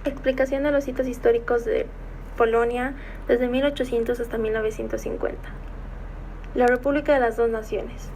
Explicación de los hitos históricos de Polonia desde 1800 hasta 1950. La República de las Dos Naciones.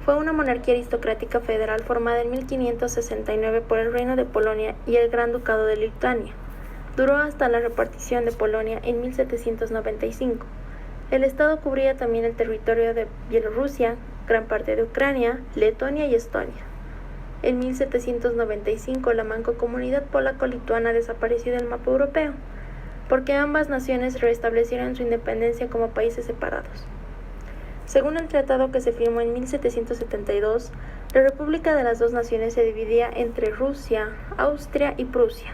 Fue una monarquía aristocrática federal formada en 1569 por el Reino de Polonia y el Gran Ducado de Lituania. Duró hasta la repartición de Polonia en 1795. El estado cubría también el territorio de Bielorrusia, gran parte de Ucrania, Letonia y Estonia. En 1795 la mancomunidad polaco-lituana desapareció del mapa europeo, porque ambas naciones restablecieron su independencia como países separados. Según el tratado que se firmó en 1772, la República de las Dos Naciones se dividía entre Rusia, Austria y Prusia,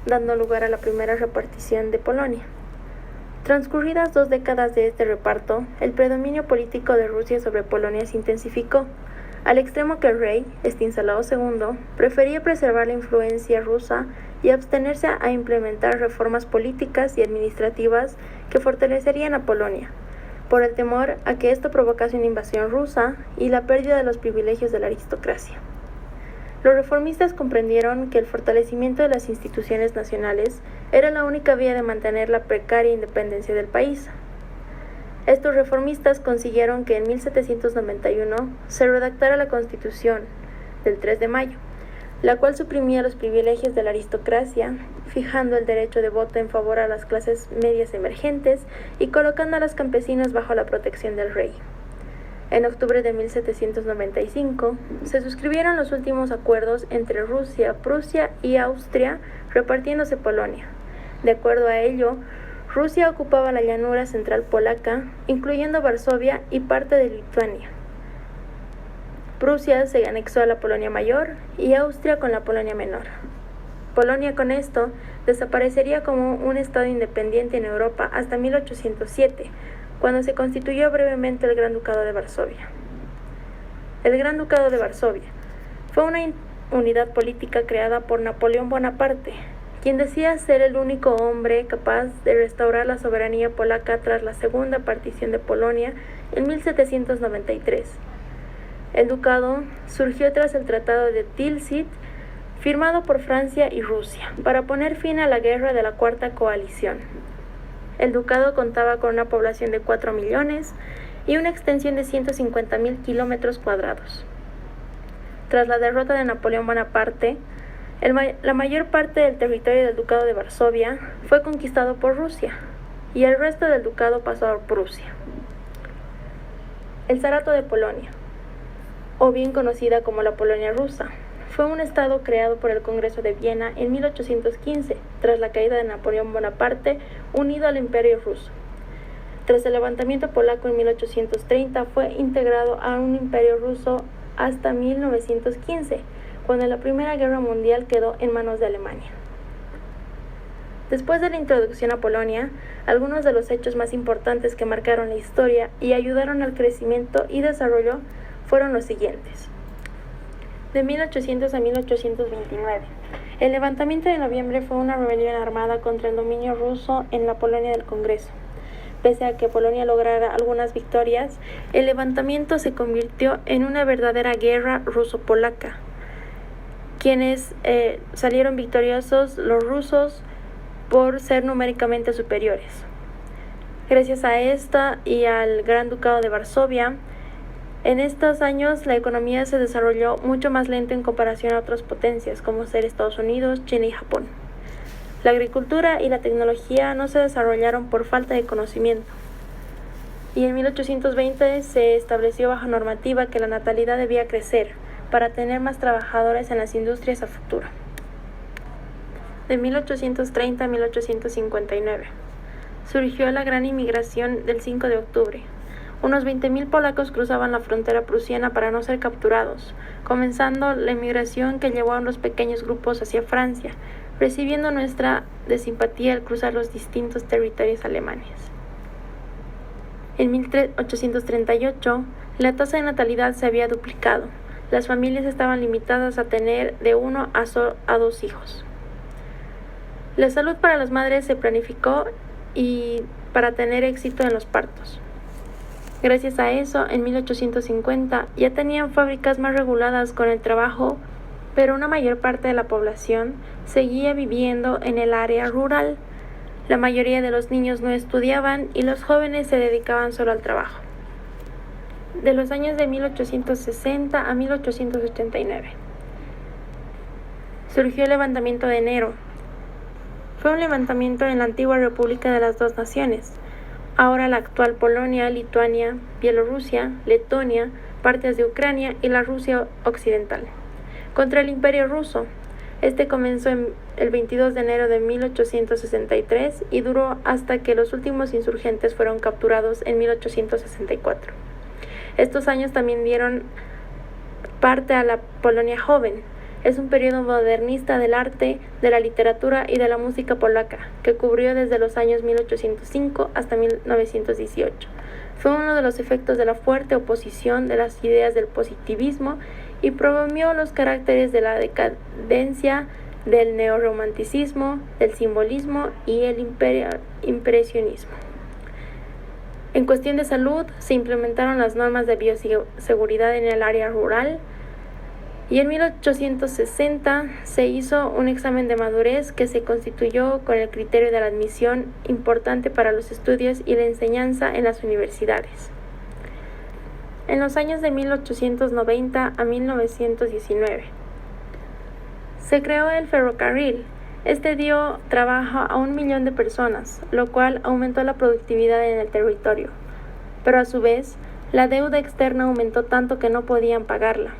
dando lugar a la primera repartición de Polonia. Transcurridas 2 décadas de este reparto, el predominio político de Rusia sobre Polonia se intensificó, al extremo que el rey, Estanislao II, prefería preservar la influencia rusa y abstenerse a implementar reformas políticas y administrativas que fortalecerían a Polonia, por el temor a que esto provocase una invasión rusa y la pérdida de los privilegios de la aristocracia. Los reformistas comprendieron que el fortalecimiento de las instituciones nacionales era la única vía de mantener la precaria independencia del país. Estos reformistas consiguieron que en 1791 se redactara la Constitución del 3 de mayo, la cual suprimía los privilegios de la aristocracia, fijando el derecho de voto en favor a las clases medias emergentes y colocando a los campesinos bajo la protección del rey. En octubre de 1795 se suscribieron los últimos acuerdos entre Rusia, Prusia y Austria, repartiéndose Polonia. De acuerdo a ello, Rusia ocupaba la llanura central polaca, incluyendo Varsovia y parte de Lituania. Prusia se anexó a la Polonia Mayor y Austria con la Polonia Menor. Polonia con esto desaparecería como un estado independiente en Europa hasta 1807, cuando se constituyó brevemente el Gran Ducado de Varsovia. El Gran Ducado de Varsovia fue una unidad política creada por Napoleón Bonaparte, quien decía ser el único hombre capaz de restaurar la soberanía polaca tras la segunda partición de Polonia en 1793. El ducado surgió tras el Tratado de Tilsit, firmado por Francia y Rusia, para poner fin a la guerra de la Cuarta Coalición. El ducado contaba con una población de 4 millones y una extensión de 150.000 kilómetros cuadrados. Tras la derrota de Napoleón Bonaparte, la mayor parte del territorio del Ducado de Varsovia fue conquistado por Rusia y el resto del ducado pasó a Prusia. El Zarato de Polonia, o bien conocida como la Polonia rusa, fue un estado creado por el Congreso de Viena en 1815, tras la caída de Napoleón Bonaparte, unido al Imperio ruso. Tras el levantamiento polaco en 1830, fue integrado a un imperio ruso hasta 1915, cuando la Primera Guerra Mundial quedó en manos de Alemania. Después de la introducción a Polonia, algunos de los hechos más importantes que marcaron la historia y ayudaron al crecimiento y desarrollo fueron los siguientes. De 1800 a 1829, el levantamiento de noviembre fue una rebelión armada contra el dominio ruso en la Polonia del Congreso. Pese a que Polonia lograra algunas victorias, el levantamiento se convirtió en una verdadera guerra ruso-polaca. Quienes salieron victoriosos, los rusos, por ser numéricamente superiores. Gracias a esta y al Gran Ducado de Varsovia, en estos años la economía se desarrolló mucho más lento en comparación a otras potencias, como ser Estados Unidos, China y Japón. La agricultura y la tecnología no se desarrollaron por falta de conocimiento. Y en 1820 se estableció bajo normativa que la natalidad debía crecer para tener más trabajadores en las industrias a futuro. De 1830 a 1859 surgió la gran inmigración del 5 de octubre. Unos 20.000 polacos cruzaban la frontera prusiana para no ser capturados, comenzando la inmigración que llevó a los pequeños grupos hacia Francia, recibiendo nuestra simpatía al cruzar los distintos territorios alemanes. En 1838, la tasa de natalidad se había duplicado. Las familias estaban limitadas a tener de 1 a 2 hijos. La salud para las madres se planificó y para tener éxito en los partos. Gracias a eso, en 1850 ya tenían fábricas más reguladas con el trabajo pero una mayor parte de la población seguía viviendo en el área rural. La mayoría de los niños no estudiaban y los jóvenes se dedicaban solo al trabajo. De los años de 1860 a 1889. Surgió el levantamiento de enero. Fue un levantamiento en la antigua República de las Dos Naciones, ahora la actual Polonia, Lituania, Bielorrusia, Letonia, partes de Ucrania y la Rusia occidental, contra el Imperio ruso. Este comenzó el 22 de enero de 1863 y duró hasta que los últimos insurgentes fueron capturados en 1864. Estos años también dieron parte a la Polonia joven. Es un periodo modernista del arte, de la literatura y de la música polaca, que cubrió desde los años 1805 hasta 1918. Fue uno de los efectos de la fuerte oposición de las ideas del positivismo y promovió los caracteres de la decadencia, del neorromanticismo, del simbolismo y el impresionismo. En cuestión de salud, se implementaron las normas de bioseguridad en el área rural y en 1860 se hizo un examen de madurez que se constituyó con el criterio de la admisión importante para los estudios y la enseñanza en las universidades. En los años de 1890 a 1919 se creó el ferrocarril. Este dio trabajo a 1 millón de personas, lo cual aumentó la productividad en el territorio, pero a su vez la deuda externa aumentó tanto que no podían pagarla.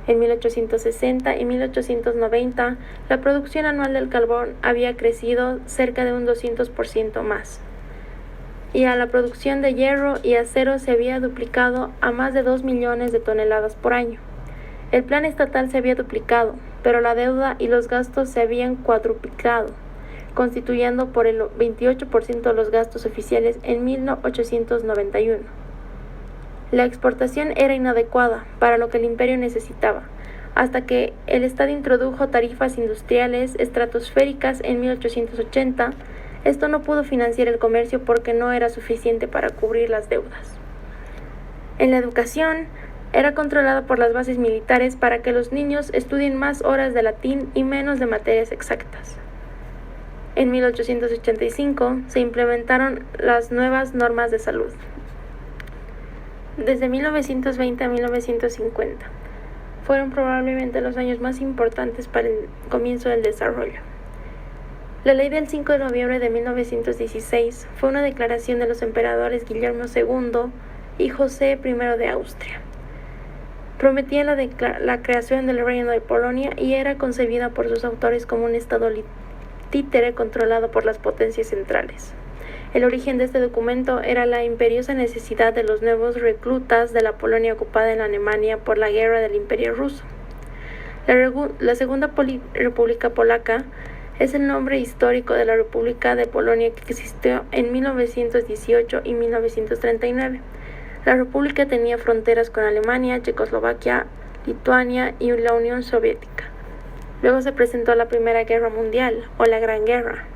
En 1860 y 1890, la producción anual del carbón había crecido cerca de un 200% más, y a la producción de hierro y acero se había duplicado a más de 2 millones de toneladas por año. El plan estatal se había duplicado, pero la deuda y los gastos se habían cuadruplicado, constituyendo por el 28% de los gastos oficiales en 1891. La exportación era inadecuada para lo que el imperio necesitaba, hasta que el Estado introdujo tarifas industriales estratosféricas en 1880. Esto no pudo financiar el comercio porque no era suficiente para cubrir las deudas. En la educación, era controlada por las bases militares para que los niños estudien más horas de latín y menos de materias exactas. En 1885 se implementaron las nuevas normas de salud. Desde 1920 a 1950 fueron probablemente los años más importantes para el comienzo del desarrollo. La ley del 5 de noviembre de 1916 fue una declaración de los emperadores Guillermo II y José I de Austria. Prometía la creación del Reino de Polonia y era concebida por sus autores como un estado títere controlado por las potencias centrales. El origen de este documento era la imperiosa necesidad de los nuevos reclutas de la Polonia ocupada en Alemania por la guerra del Imperio ruso. La Segunda República Polaca es el nombre histórico de la República de Polonia que existió en 1918 y 1939. La república tenía fronteras con Alemania, Checoslovaquia, Lituania y la Unión Soviética. Luego se presentó la Primera Guerra Mundial, o la Gran Guerra.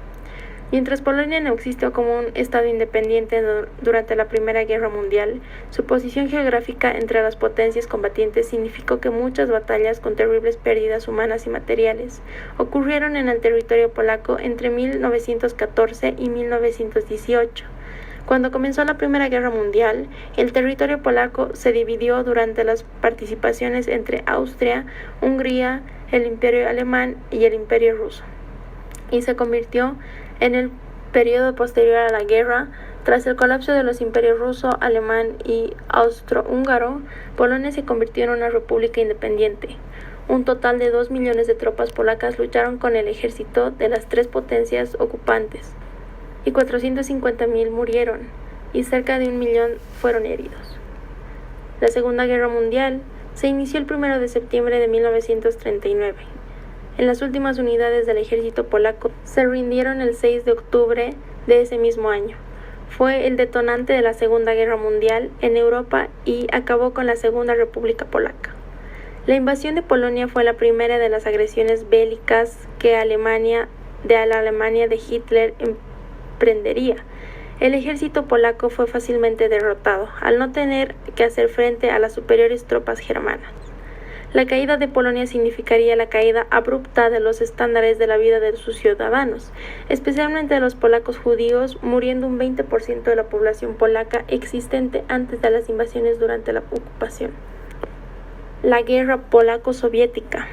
Mientras Polonia no existió como un estado independiente durante la Primera Guerra Mundial, su posición geográfica entre las potencias combatientes significó que muchas batallas con terribles pérdidas humanas y materiales ocurrieron en el territorio polaco entre 1914 y 1918. Cuando comenzó la Primera Guerra Mundial, el territorio polaco se dividió durante las participaciones entre Austria, Hungría, el Imperio Alemán y el Imperio Ruso, y se convirtió en el periodo posterior a la guerra. Tras el colapso de los imperios ruso, alemán y austrohúngaro, Polonia se convirtió en una república independiente. Un total de 2 millones de tropas polacas lucharon con el ejército de las tres potencias ocupantes, y 450.000 murieron, y cerca de 1 millón fueron heridos. La Segunda Guerra Mundial se inició el 1 de septiembre de 1939. En las últimas unidades del ejército polaco se rindieron el 6 de octubre de ese mismo año. Fue el detonante de la Segunda Guerra Mundial en Europa y acabó con la Segunda República Polaca. La invasión de Polonia fue la primera de las agresiones bélicas que la Alemania de Hitler emprendería. El ejército polaco fue fácilmente derrotado, al no tener que hacer frente a las superiores tropas germanas. La caída de Polonia significaría la caída abrupta de los estándares de la vida de sus ciudadanos, especialmente de los polacos judíos, muriendo un 20% de la población polaca existente antes de las invasiones durante la ocupación. La guerra polaco-soviética.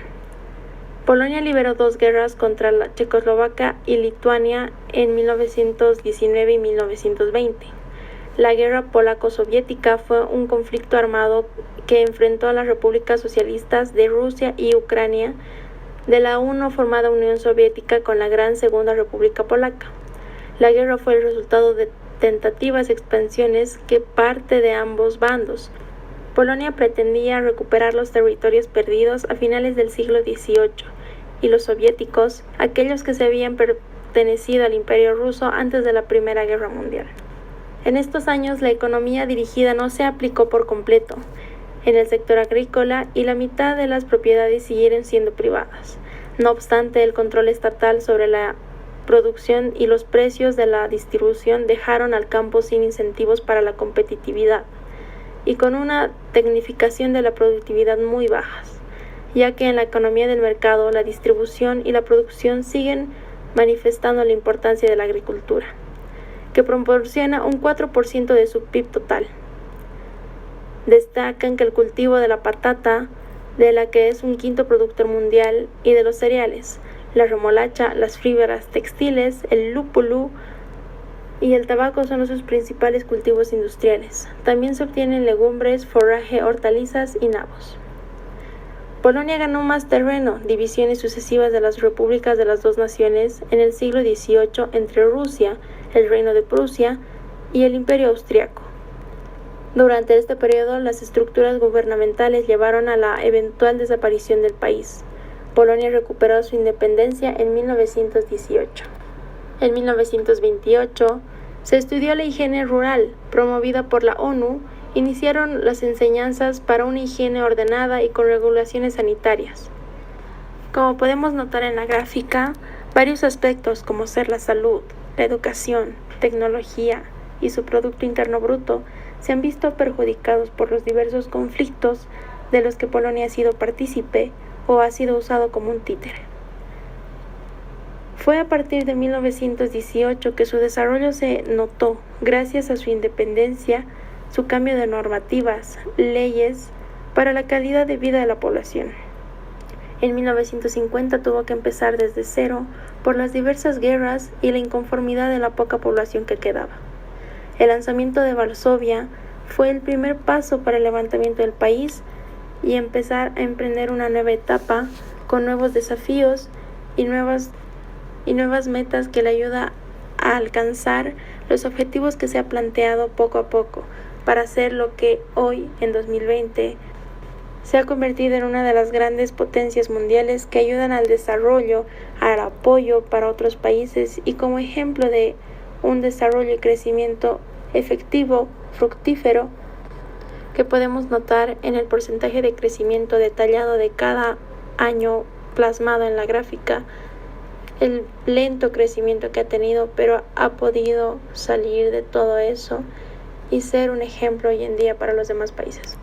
Polonia libró 2 guerras contra la Checoslovaquia y Lituania en 1919 y 1920. La guerra polaco-soviética fue un conflicto armado que enfrentó a las repúblicas socialistas de Rusia y Ucrania de la aún no formada Unión Soviética con la Gran Segunda República Polaca. La guerra fue el resultado de tentativas expansiones que parte de ambos bandos. Polonia pretendía recuperar los territorios perdidos a finales del siglo XVIII y los soviéticos, aquellos que se habían pertenecido al Imperio ruso antes de la Primera Guerra Mundial. En estos años la economía dirigida no se aplicó por completo en el sector agrícola y la mitad de las propiedades siguieron siendo privadas. No obstante, el control estatal sobre la producción y los precios de la distribución dejaron al campo sin incentivos para la competitividad y con una tecnificación de la productividad muy bajas, ya que en la economía del mercado la distribución y la producción siguen manifestando la importancia de la agricultura, que proporciona un 4% de su PIB total. Destacan que el cultivo de la patata, de la que es un quinto productor mundial, y de los cereales, la remolacha, las fibras textiles, el lúpulo y el tabaco son sus principales cultivos industriales. También se obtienen legumbres, forraje, hortalizas y nabos. Polonia ganó más terreno, divisiones sucesivas de las repúblicas de las dos naciones en el siglo XVIII entre Rusia, el Reino de Prusia y el Imperio Austriaco. Durante este periodo, las estructuras gubernamentales llevaron a la eventual desaparición del país. Polonia recuperó su independencia en 1918. En 1928, se estudió la higiene rural, promovida por la ONU. Iniciaron las enseñanzas para una higiene ordenada y con regulaciones sanitarias. Como podemos notar en la gráfica, varios aspectos como ser la salud, la educación, tecnología y su Producto Interno Bruto se han visto perjudicados por los diversos conflictos de los que Polonia ha sido partícipe o ha sido usado como un títere. Fue a partir de 1918 que su desarrollo se notó gracias a su independencia, su cambio de normativas, leyes para la calidad de vida de la población. En 1950 tuvo que empezar desde cero por las diversas guerras y la inconformidad de la poca población que quedaba. El lanzamiento de Varsovia fue el primer paso para el levantamiento del país y empezar a emprender una nueva etapa con nuevos desafíos y nuevas metas que le ayuda a alcanzar los objetivos que se ha planteado poco a poco para hacer lo que hoy, en 2020, se ha convertido en una de las grandes potencias mundiales que ayudan al desarrollo, al apoyo para otros países y como ejemplo de un desarrollo y crecimiento efectivo, fructífero, que podemos notar en el porcentaje de crecimiento detallado de cada año plasmado en la gráfica, el lento crecimiento que ha tenido, pero ha podido salir de todo eso y ser un ejemplo hoy en día para los demás países.